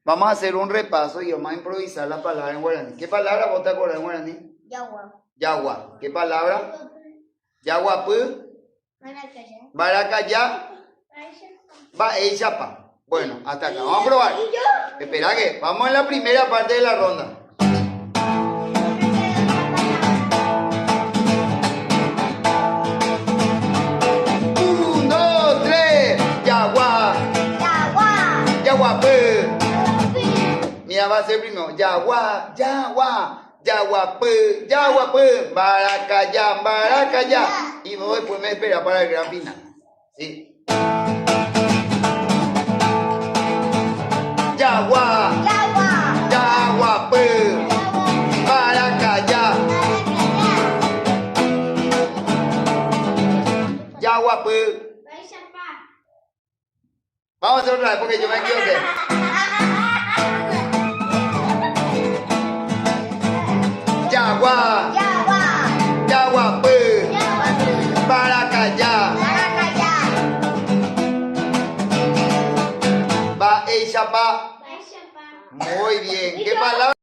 Vamos a hacer un repaso y vamos a improvisar la palabra en guaraní. ¿Qué palabra vos te acordás en guaraní? Yagua. Yagua. ¿Qué palabra? Yaguapú. Maracayá. Baracayá. Baeixapa. Bueno, hasta acá. Vamos a probar. Espera que vamos en la primera parte de la ronda. 1, 2, 3. Yagua. Yaguapú. Mira, va a ser primero. Yagua. Yaguapú. Baracayá. Y vos después me esperas para el gran final. ¿Sí? Yagua. Yaguapú. Baracayá. Yaguapú. Vamos a hacer otra vez porque yo me equivoqué. Yagua. Yaguapú. Baracayá. Baeixapa. Muy bien. ¿Qué palabra?